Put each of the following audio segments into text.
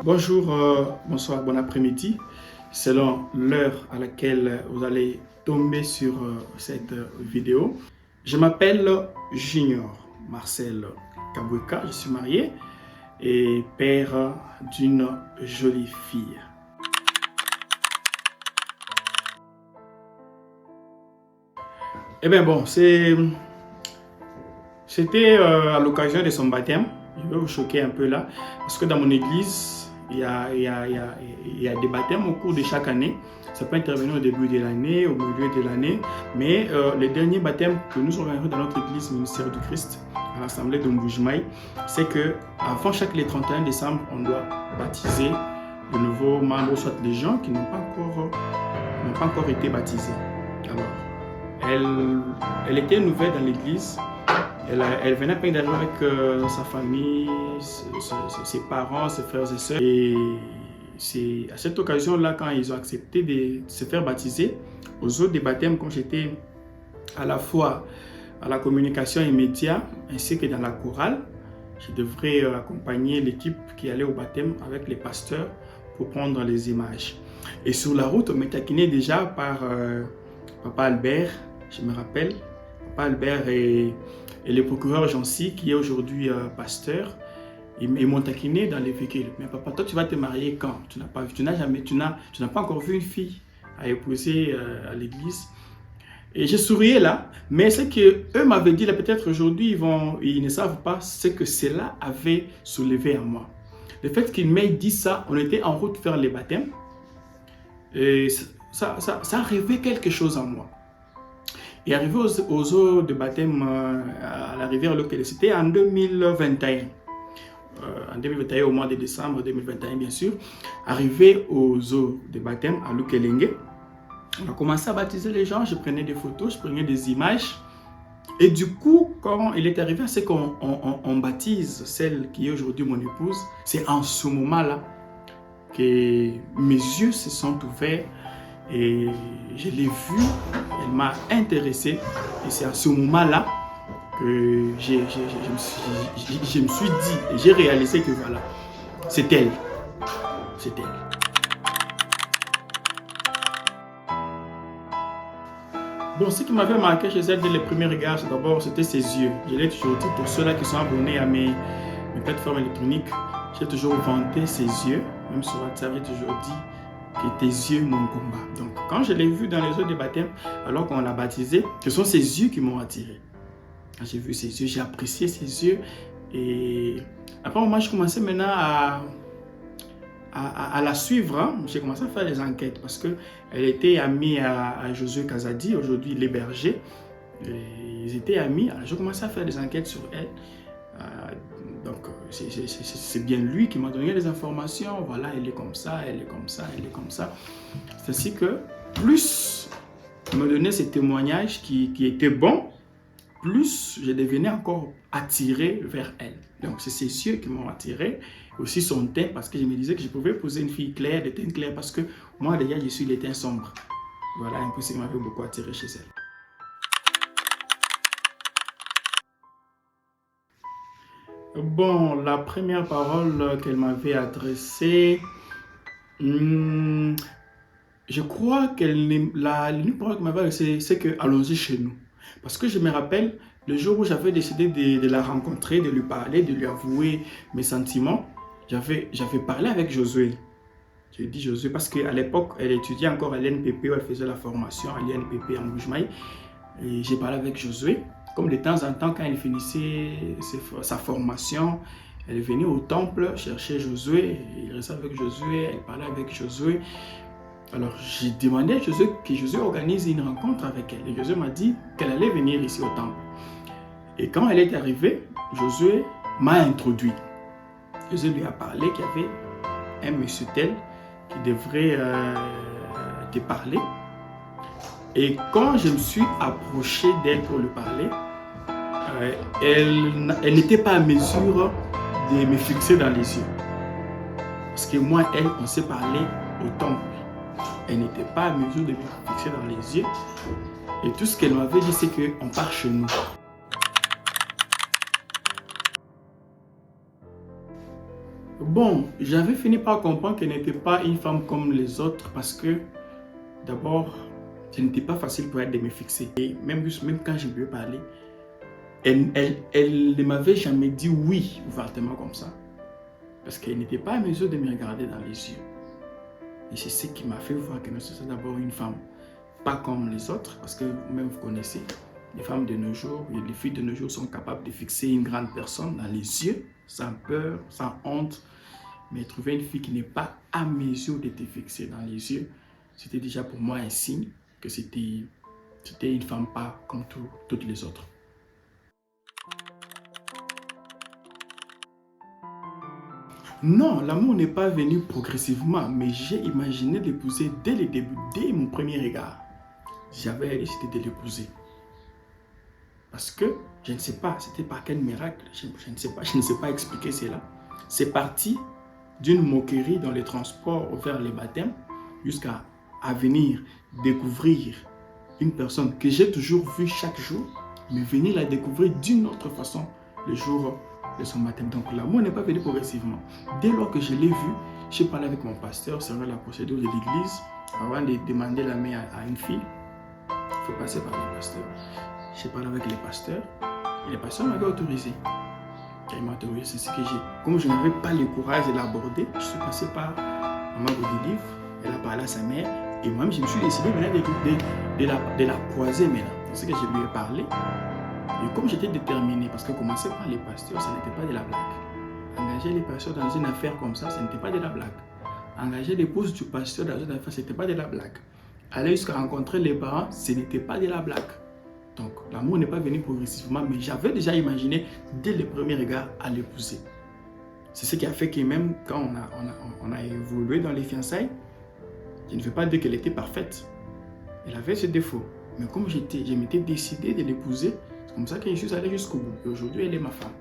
Bonjour, bonsoir, bon après-midi, selon l'heure à laquelle vous allez tomber sur cette vidéo. Je m'appelle Junior Marcel Kabouka, je suis marié et père d'une jolie fille. Eh bien bon, c'était à l'occasion de son baptême. Je vais vous choquer un peu là, parce que dans mon église, il y a des baptêmes au cours de chaque année. Ça peut intervenir au début de l'année, au milieu de l'année, mais le dernier baptême que nous organisons dans notre église Ministère du Christ, à l'Assemblée de Mboujmaï, c'est que avant chaque le 31 décembre, on doit baptiser de nouveaux membres, soit les gens qui n'ont pas encore été baptisés. Alors, elle était nouvelle dans l'église. Elle venait à peine d'arriver avec sa famille, ses parents, ses frères et sœurs. Et c'est à cette occasion-là, quand ils ont accepté de se faire baptiser, aux autres des baptêmes, quand j'étais à la fois à la communication immédiate ainsi que dans la chorale, je devrais accompagner l'équipe qui allait au baptême avec les pasteurs pour prendre les images. Et sur la route, on m'est taquiné déjà par Papa Albert, je me rappelle, Papa Albert et le procureur Jancy, qui est aujourd'hui pasteur. Ils m'ont taquiné dans les véhicules. Mais papa, toi, tu vas te marier quand? Tu n'as pas encore vu une fille à épouser à l'église. Et je souriais là, mais ce qu'eux m'avaient dit là, peut-être aujourd'hui, ils ne savent pas ce que cela avait soulevé en moi. Le fait qu'ils m'aient dit ça, on était en route vers les baptêmes, et ça a réveillé quelque chose en moi. Et arrivé aux eaux de baptême à la rivière Lokele, c'était en 2021. En 2021, au mois de décembre 2021, bien sûr. Arrivé aux eaux de baptême à Lukelenge, on a commencé à baptiser les gens. Je prenais des photos, je prenais des images. Et du coup, quand il est arrivé, c'est qu'on baptise celle qui est aujourd'hui mon épouse. C'est en ce moment-là que mes yeux se sont ouverts. Et je l'ai vue, elle m'a intéressé. Et c'est à ce moment-là que je me suis dit, et j'ai réalisé que voilà, c'est elle. C'est elle. Bon, ce qui m'avait marqué chez elle dès les premiers regards, d'abord, c'était ses yeux. Je l'ai toujours dit pour ceux-là qui sont abonnés à mes plateformes électroniques. J'ai toujours vanté ses yeux. Même sur WhatsApp, j'ai toujours dit que tes yeux, mon combat. Donc, quand je l'ai vu dans les eaux de baptême, alors qu'on l'a baptisé, ce sont ses yeux qui m'ont attiré. Quand j'ai vu ses yeux, j'ai apprécié ses yeux. Et après, moi, je commençais maintenant à la suivre. Hein. J'ai commencé à faire des enquêtes parce qu'elle était amie à Josué Kazadi, aujourd'hui l'héberger. Ils étaient amis. Alors, j'ai commencé à faire des enquêtes sur elle. Donc, c'est bien lui qui m'a donné les informations. Voilà, elle est comme ça, elle est comme ça, elle est comme ça. C'est ainsi que plus il me donnait ces témoignages qui étaient bons, plus je devenais encore attiré vers elle. Donc, c'est ses yeux qui m'ont attiré. Aussi son teint, parce que je me disais que je pouvais épouser une fille claire, de teint clair, parce que moi, déjà, je suis le teint sombre. Voilà un peu ce qui m'avait beaucoup attiré chez elle. Bon, la première parole qu'elle m'avait adressée, je crois qu'une parole qu'elle m'avait adressée, c'est que allons-y chez nous. Parce que je me rappelle, le jour où j'avais décidé de la rencontrer, de lui parler, de lui avouer mes sentiments, j'avais parlé avec Josué. J'ai dit Josué parce qu'à l'époque, elle étudiait encore à l'NPP, où elle faisait la formation à l'NPP en Mboujmaï. Et j'ai parlé avec Josué. Comme de temps en temps, quand elle finissait sa formation, elle venait au temple chercher Josué. Il restait avec Josué, elle parlait avec Josué. Alors, j'ai demandé à Josué que Josué organise une rencontre avec elle. Et Josué m'a dit qu'elle allait venir ici au temple. Et quand elle est arrivée, Josué m'a introduit. Josué lui a parlé qu'il y avait un monsieur tel qui devrait te parler. Et quand je me suis approché d'elle pour lui parler, elle n'était pas à mesure de me fixer dans les yeux. Parce que moi, elle, on s'est parlé au temple. Elle n'était pas à mesure de me fixer dans les yeux. Et tout ce qu'elle m'avait dit, c'est qu'on part chez nous. Bon, j'avais fini par comprendre qu'elle n'était pas une femme comme les autres parce que, d'abord, ce n'était pas facile pour elle de me fixer. Et même quand je lui ai parlé, elle ne m'avait jamais dit oui ouvertement comme ça. Parce qu'elle n'était pas à mesure de me regarder dans les yeux. Et c'est ce qui m'a fait voir que c'est d'abord une femme pas comme les autres. Parce que vous-même vous connaissez, les femmes de nos jours, et les filles de nos jours sont capables de fixer une grande personne dans les yeux, sans peur, sans honte. Mais trouver une fille qui n'est pas à mesure de te fixer dans les yeux, c'était déjà pour moi un signe que c'était une femme pas comme toutes les autres. Non, l'amour n'est pas venu progressivement, mais j'ai imaginé l'épouser dès le début, dès mon premier regard. J'avais décidé de l'épouser. Parce que, je ne sais pas, c'était par quel miracle, je ne sais pas expliquer cela. C'est parti d'une moquerie dans les transports vers les baptêmes, jusqu'à venir découvrir une personne que j'ai toujours vue chaque jour, mais venir la découvrir d'une autre façon le jour de son baptême. Donc l'amour n'est pas venu progressivement. Dès lors que je l'ai vu, j'ai parlé avec mon pasteur sur la procédure de l'église. Avant de demander la main à une fille, il faut passer par le pasteur. J'ai parlé avec les pasteurs et les pasteurs m'avaient autorisé. Quand ils m'ont autorisé, c'est ce que j'ai. Comme je n'avais pas le courage de l'aborder, je suis passé par Maman Godelive. Elle a parlé à sa mère et moi-même je me suis décidé maintenant de la croiser maintenant. C'est ce que je lui ai parlé. Et comme j'étais déterminé, parce que commencer par les pasteurs, ça n'était pas de la blague. Engager les pasteurs dans une affaire comme ça, ce n'était pas de la blague. Engager l'épouse du pasteur dans une affaire, ce n'était pas de la blague. Aller jusqu'à rencontrer les parents, ce n'était pas de la blague. Donc, l'amour n'est pas venu progressivement, mais j'avais déjà imaginé, dès le premier regard, à l'épouser. C'est ce qui a fait que même quand on a évolué dans les fiançailles, je ne veux pas dire qu'elle était parfaite. Elle avait ses défauts. Mais comme je m'étais décidé de l'épouser, c'est comme ça que je suis allé jusqu'au bout. Et aujourd'hui, elle est ma femme.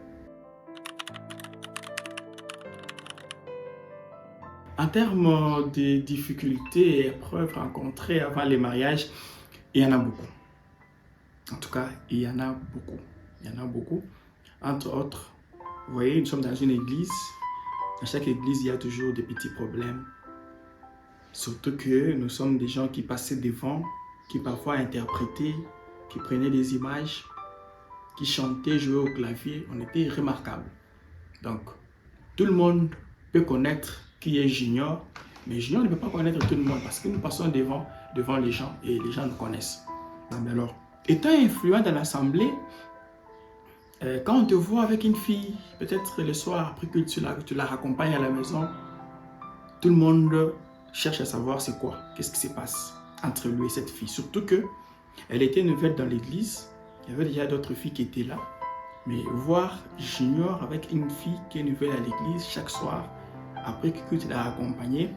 En termes de difficultés et épreuves rencontrées avant les mariages, il y en a beaucoup. En tout cas, il y en a beaucoup. Il y en a beaucoup. Entre autres, vous voyez, nous sommes dans une église. Dans chaque église, il y a toujours des petits problèmes. Surtout que nous sommes des gens qui passaient devant, qui parfois interprétaient, qui prenaient des images, qui chantaient, jouaient au clavier. On était remarquables. Donc, tout le monde peut connaître qui est Junior, mais Junior ne peut pas connaître tout le monde parce que nous passons devant les gens et les gens nous connaissent. Alors, étant influent dans l'assemblée, quand on te voit avec une fille, peut-être le soir après que tu la raccompagnes à la maison, tout le monde cherche à savoir c'est quoi, qu'est-ce qui se passe entre lui et cette fille. Surtout qu'elle était nouvelle dans l'église, il y avait déjà d'autres filles qui étaient là, mais voir Junior avec une fille qui est nouvelle à l'église chaque soir, après que tu l'as accompagnée,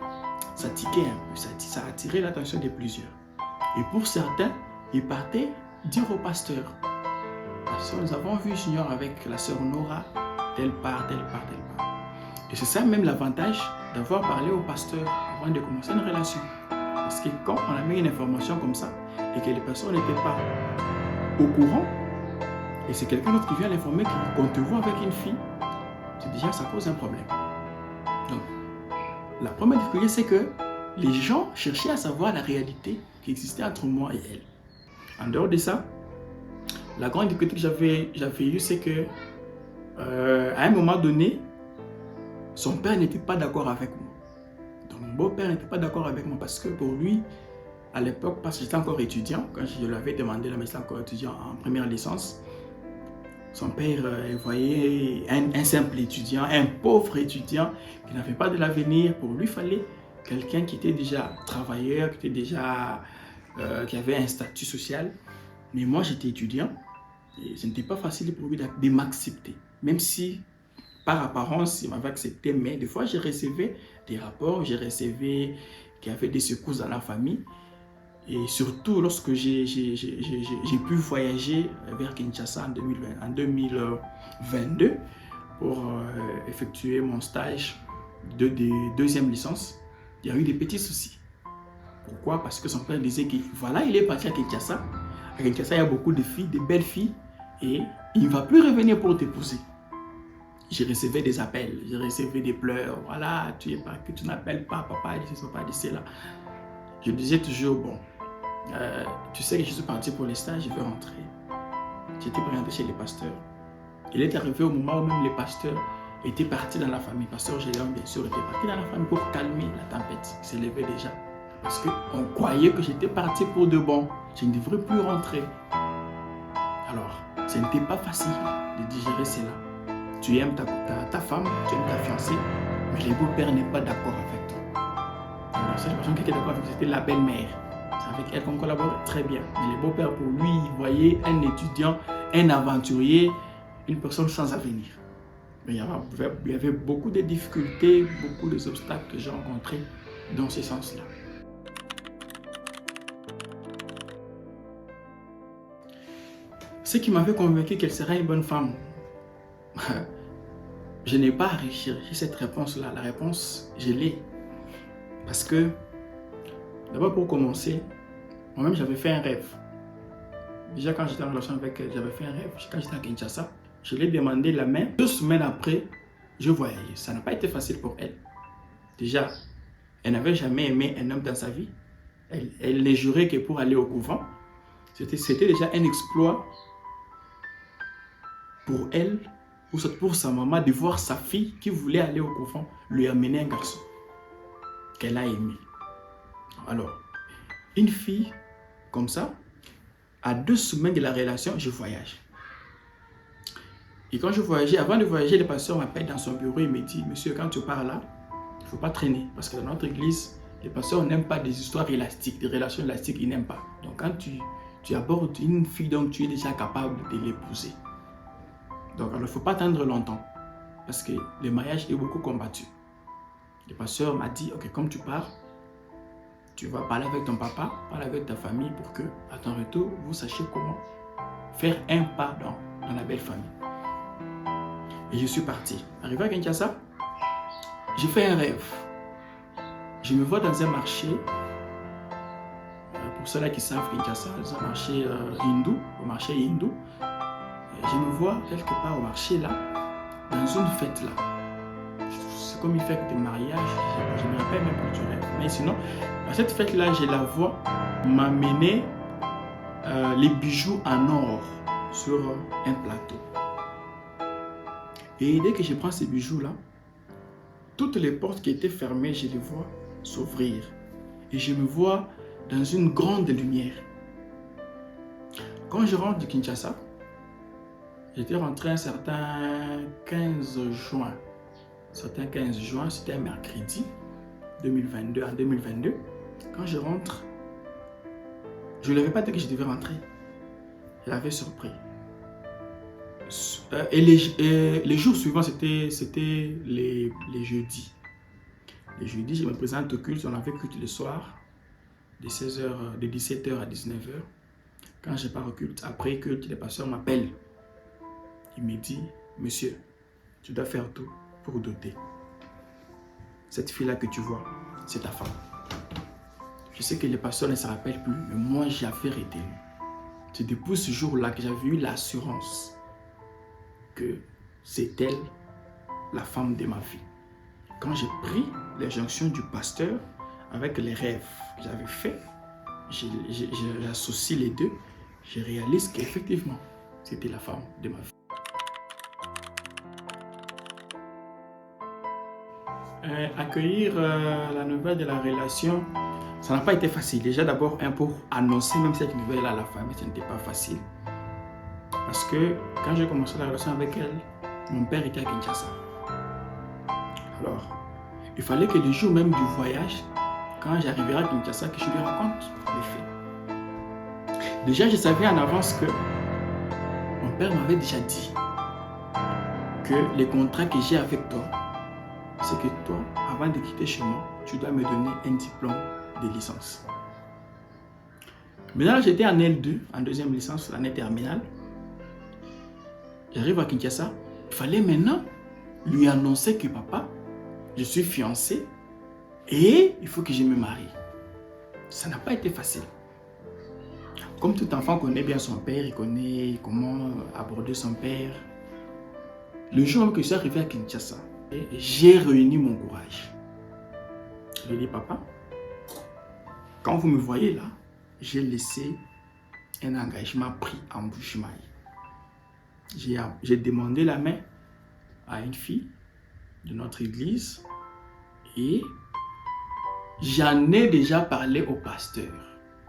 ça tiquait un peu, ça a attiré l'attention de plusieurs. Et pour certains, ils partaient dire au pasteur, pasteur, nous avons vu Junior avec la sœur Nora, telle part. Et c'est ça même l'avantage d'avoir parlé au pasteur avant de commencer une relation. Parce que quand on a mis une information comme ça, et que les personnes n'étaient pas au courant, et c'est quelqu'un d'autre qui vient l'informer qu'on te voit avec une fille, c'est déjà, ça cause un problème. Donc, la première difficulté, c'est que les gens cherchaient à savoir la réalité qui existait entre moi et elle. En dehors de ça, la grande difficulté que j'avais eue, c'est que à un moment donné, son père n'était pas d'accord avec moi. Donc, mon beau-père n'était pas d'accord avec moi parce que pour lui, à l'époque, parce que j'étais encore étudiant, quand je lui avais demandé, là, mais j'étais encore étudiant en première licence, son père voyait un simple étudiant, un pauvre étudiant qui n'avait pas de l'avenir. Pour lui, il fallait quelqu'un qui était déjà travailleur, qui avait un statut social. Mais moi, j'étais étudiant et ce n'était pas facile pour lui de m'accepter. Même si, par apparence, il m'avait accepté, mais des fois, je recevais des rapports, je recevais qu'il y avait des secousses dans la famille. Et surtout, lorsque j'ai pu voyager vers Kinshasa en 2022 pour effectuer mon stage de deuxième licence, il y a eu des petits soucis. Pourquoi? Parce que son père disait que voilà, il est parti à Kinshasa. À Kinshasa, il y a beaucoup de filles, de belles filles, et il ne va plus revenir pour t'épouser. je recevais des appels, je recevais des pleurs. Voilà, tu es pas, que tu n'appelles pas, papa dit ceci, papa dit cela. Je disais toujours, bon, tu sais que je suis parti pour les stages, je vais rentrer. J'étais présenté chez les pasteurs. Il est arrivé au moment où même les pasteurs étaient partis dans la famille. Pasteur Gédéon, bien sûr, était parti dans la famille pour calmer la tempête qui s'élevait déjà. Parce qu'on croyait que j'étais parti pour de bon. Je ne devrais plus rentrer. Alors, ce n'était pas facile de digérer cela. Tu aimes ta femme, tu aimes ta fiancée, mais le beau-père n'est pas d'accord avec toi. Alors, cette personne qui était d'accord avec toi, c'était la belle-mère. C'est avec elle qu'on collabore très bien. Mais le beau-père, pour lui, il voyait un étudiant, un aventurier, une personne sans avenir. Mais il y avait beaucoup de difficultés, beaucoup d'obstacles que j'ai rencontrés dans ce sens-là. Ce qui m'avait convaincu qu'elle serait une bonne femme, je n'ai pas à rechercher cette réponse-là. La réponse, je l'ai. Parce que, d'abord pour commencer, moi-même j'avais fait un rêve. Déjà quand j'étais en relation avec elle, j'avais fait un rêve. Quand j'étais à Kinshasa, je lui ai demandé la main. 2 semaines après, je voyageais. Ça n'a pas été facile pour elle. Déjà, elle n'avait jamais aimé un homme dans sa vie. Elle ne jurait que pour aller au couvent. C'était déjà un exploit pour elle, pour sa maman, de voir sa fille qui voulait aller au couvent lui amener un garçon qu'elle a aimé. Alors, une fille comme ça, à 2 semaines de la relation, je voyage. Et quand je voyageais, avant de voyager, le pasteur m'appelle dans son bureau et me dit, monsieur, quand tu pars là, il ne faut pas traîner. Parce que dans notre église, les pasteurs n'aiment pas des histoires élastiques, des relations élastiques, ils n'aiment pas. Donc quand tu abordes une fille dont tu es déjà capable de l'épouser. Donc alors, il ne faut pas attendre longtemps. Parce que le mariage est beaucoup combattu. Le pasteur m'a dit, ok, comme tu pars, tu vas parler avec ton papa, parler avec ta famille pour que, à ton retour, vous sachiez comment faire un pas dans la belle famille. Et je suis parti. Arrivé à Kinshasa, j'ai fait un rêve. Je me vois dans un marché, pour ceux-là qui savent Kinshasa, dans un marché hindou, au marché hindou. Je me vois quelque part au marché là, dans une fête là. C'est comme une fête de mariage, je ne me rappelle même plus du rêve. Mais sinon, à cette fête-là, je la vois m'amener les bijoux en or sur un plateau. Et dès que je prends ces bijoux-là, toutes les portes qui étaient fermées, je les vois s'ouvrir. Et je me vois dans une grande lumière. Quand je rentre de Kinshasa, j'étais rentré un certain 15 juin. C'était un mercredi 2022, en 2022. Quand je rentre, je ne l'avais pas dit que je devais rentrer. Je l'avais surpris. Et les jours suivants, c'était les jeudis. Les jeudis, je me présente au culte. On avait culte le soir, de 17h à 19h. Quand je pars au culte, après culte, les pasteurs m'appellent. Il me dit, monsieur, tu dois faire tout pour doter. Cette fille-là que tu vois, c'est ta femme. Je sais que les pasteurs ne se rappellent plus, mais moi, j'avais retenu. C'est depuis ce jour-là que j'avais eu l'assurance que c'est elle, la femme de ma vie. Quand j'ai pris l'injonction du pasteur avec les rêves que j'avais faits, j'associe les deux, je réalise qu'effectivement, c'était la femme de ma vie. Accueillir la nouvelle de la relation, ça n'a pas été facile. Déjà d'abord, pour annoncer même cette nouvelle à la famille, ce n'était pas facile. Parce que quand j'ai commencé la relation avec elle, mon père était à Kinshasa. Alors, il fallait que le jour même du voyage, quand j'arriverai à Kinshasa, que je lui raconte les faits. Déjà, je savais en avance que mon père m'avait déjà dit que les contrats que j'ai avec toi, c'est que toi, avant de quitter chez moi, tu dois me donner un diplôme de licence. Maintenant, j'étais en L2, en deuxième licence, l'année terminale. J'arrive à Kinshasa. Il fallait maintenant lui annoncer que papa, je suis fiancé et il faut que je me marie. Ça n'a pas été facile. Comme tout enfant connaît bien son père, il connaît comment aborder son père. Le jour que je suis arrivé à Kinshasa, j'ai réuni mon courage. Je lui ai dit, papa, quand vous me voyez là, j'ai laissé un engagement pris en Mbuji-Mayi. J'ai demandé la main à une fille de notre église et j'en ai déjà parlé au pasteur.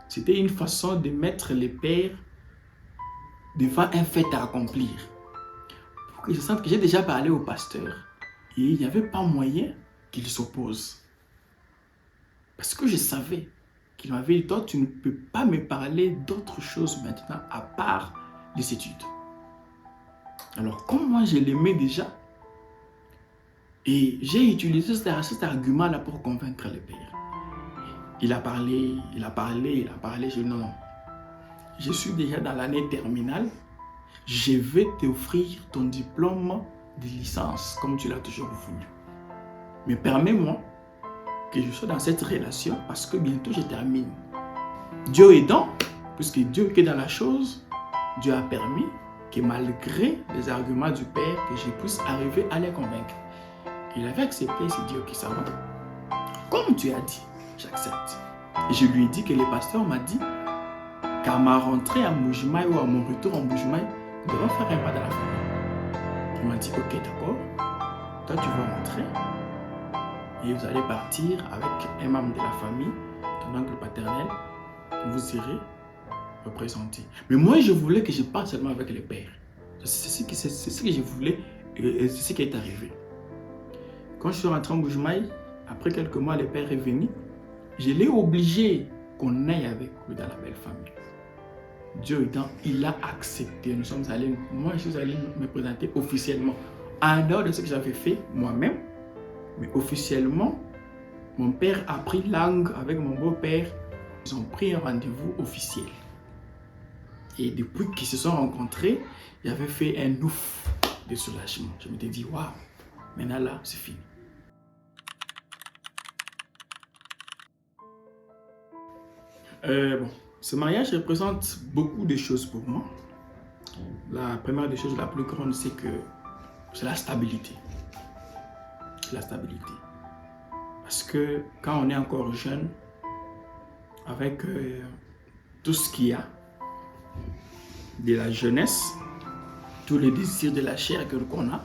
C'était une façon de mettre les pères devant un fait à accomplir. Pour que je sente que j'ai déjà parlé au pasteur et il n'y avait pas moyen qu'il s'oppose. Parce que je savais qu'il m'avait dit, toi tu ne peux pas me parler d'autre chose maintenant à part les études. Alors comme moi je l'aimais déjà, et j'ai utilisé cet argument-là pour convaincre le père. Il a parlé. J'ai dit non. Je suis déjà dans l'année terminale. Je vais t'offrir ton diplôme de licence, comme tu l'as toujours voulu. Mais permets-moi que je sois dans cette relation parce que bientôt je termine. Dieu aidant, puisque Dieu qui est dans la chose, Dieu a permis que malgré les arguments du père, que je puisse arriver à les convaincre. Il avait accepté, il s'est dit, ok, ça va. Comme tu as dit, j'accepte. Et je lui ai dit que le pasteur m'a dit qu'à ma rentrée à Mbuji-Mayi ou à mon retour en Mbuji-Mayi, nous devons faire un pas dans la famille. Il m'a dit, ok, d'accord, toi tu vas rentrer et vous allez partir avec un membre de la famille, ton oncle paternel, vous irez représenter. Mais moi, je voulais que je parte seulement avec le père. C'est ce que je voulais et c'est ce qui est arrivé. Quand je suis rentré en Mbuji-Mayi, après quelques mois, le père est venu. Je l'ai obligé qu'on aille avec lui dans la belle famille. Dieu étant, il a accepté. Moi, je suis allé me présenter officiellement. En dehors de ce que j'avais fait moi-même, mais officiellement, mon père a pris langue avec mon beau-père. Ils ont pris un rendez-vous officiel. Et depuis qu'ils se sont rencontrés, il avait fait un ouf de soulagement. Je m'étais dit, waouh, maintenant là, c'est fini. Ce mariage représente beaucoup de choses pour moi. La première des choses, la plus grande, c'est que c'est la stabilité. La stabilité. Parce que quand on est encore jeune, avec tout ce qu'il y a de la jeunesse, tous les désirs de la chair qu'on a,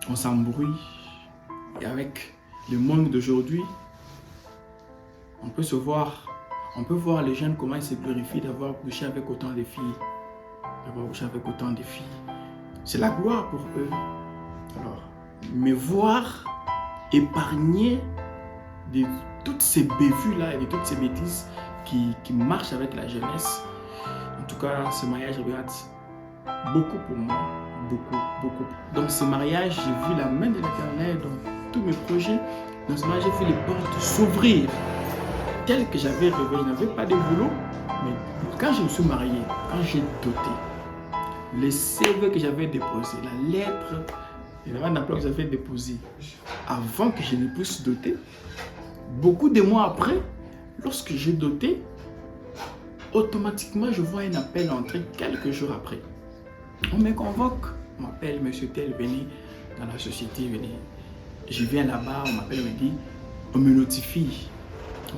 on s'embrouille. Et avec le monde d'aujourd'hui, on peut voir les jeunes comment ils se glorifient d'avoir couché avec autant de filles. C'est la gloire pour eux. Alors, me voir épargné de toutes ces bévues-là et de toutes ces bêtises qui marchent avec la jeunesse. En tout cas, ce mariage regarde beaucoup pour moi. Beaucoup. Dans ce mariage, j'ai vu la main de l'Éternel dans tous mes projets. Dans ce mariage, j'ai vu les portes s'ouvrir. Tel que j'avais rêvé, je n'avais pas de boulot, mais quand je me suis marié, quand j'ai doté, les CV que j'avais déposé, la lettre, les demandes d'emploi que j'avais déposé, avant que je ne puisse doter, beaucoup de mois après, lorsque j'ai doté, automatiquement je vois un appel entrer quelques jours après. On me convoque, on m'appelle, monsieur tel, venez dans la société, venez. Je viens là-bas, on m'appelle, on me dit, on me notifie.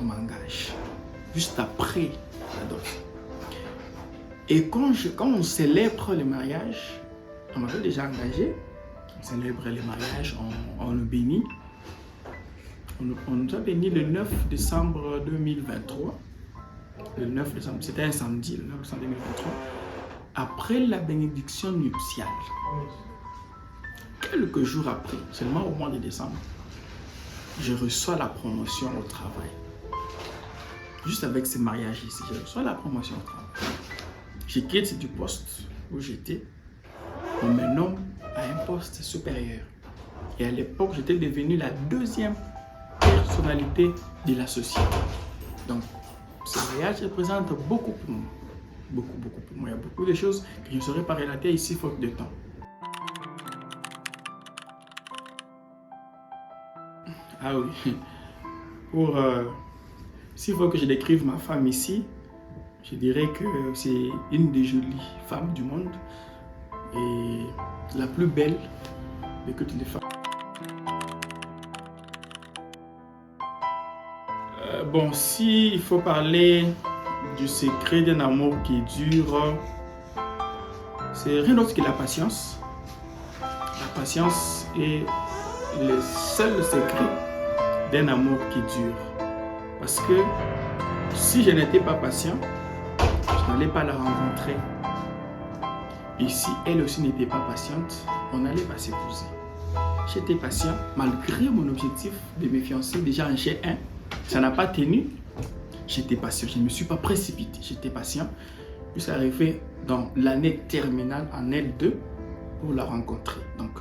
On m'engage juste après la dot. Et quand on célèbre le mariage, on m'avait déjà engagé, on célèbre le mariage, on nous bénit. On nous a béni le 9 décembre 2023. Le 9 décembre, c'était un samedi, le 9 décembre 2023. Après la bénédiction nuptiale, quelques jours après, seulement au mois de décembre, je reçois la promotion au travail. Juste avec ce mariage ici, je reçois la promotion au travail. Je quitte du poste où j'étais, on me nomme à un poste supérieur. Et à l'époque, j'étais devenu la deuxième personnalité de la société. Donc, ce mariage représente beaucoup pour moi. Beaucoup pour moi. Il y a beaucoup de choses que je ne saurais pas relater ici, faute de temps. Ah oui, s'il faut que je décrive ma femme ici, je dirais que c'est une des jolies femmes du monde et la plus belle de toutes les femmes. Bon, s'il faut parler du secret d'un amour qui dure, c'est rien d'autre que la patience. La patience est le seul secret d'un amour qui dure. Parce que si je n'étais pas patient, je n'allais pas la rencontrer. Et si elle aussi n'était pas patiente, on n'allait pas s'épouser. J'étais patient malgré mon objectif de me fiancer déjà en G1. Ça n'a pas tenu. J'étais patient. Je ne me suis pas précipité. J'étais patient jusqu'à arriver dans l'année terminale en L2 pour la rencontrer. Donc,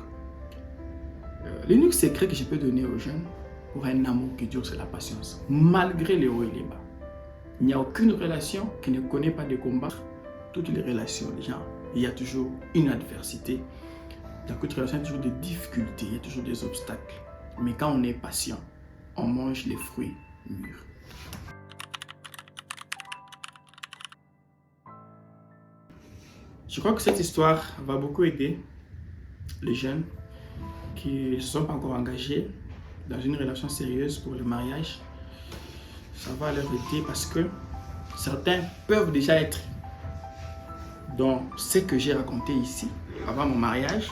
l'unique secret que je peux donner aux jeunes pour un amour qui dure, c'est la patience. Malgré les hauts et les bas. Il n'y a aucune relation qui ne connaît pas de combat. Toutes les relations, les gens, il y a toujours une adversité. Dans toute relation, il y a toujours des difficultés, il y a toujours des obstacles. Mais quand on est patient, on mange les fruits mûrs. Je crois que cette histoire va beaucoup aider les jeunes qui ne se sont pas encore engagés dans une relation sérieuse pour le mariage. Ça va leur aider parce que certains peuvent déjà être dans ce que j'ai raconté ici, avant mon mariage.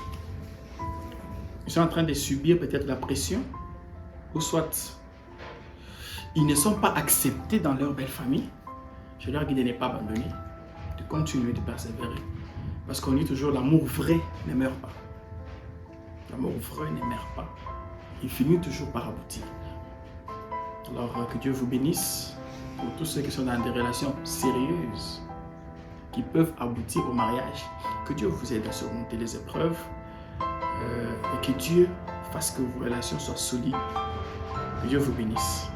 Ils sont en train de subir peut-être la pression, ou soit ils ne sont pas acceptés dans leur belle famille. Je leur dis de ne pas abandonner, de continuer, de persévérer. Parce qu'on dit toujours, l'amour vrai ne meurt pas. L'amour vrai ne meurt pas. Il finit toujours par aboutir. Alors que Dieu vous bénisse pour tous ceux qui sont dans des relations sérieuses, qui peuvent aboutir au mariage. Que Dieu vous aide à surmonter les épreuves et que Dieu fasse que vos relations soient solides. Que Dieu vous bénisse.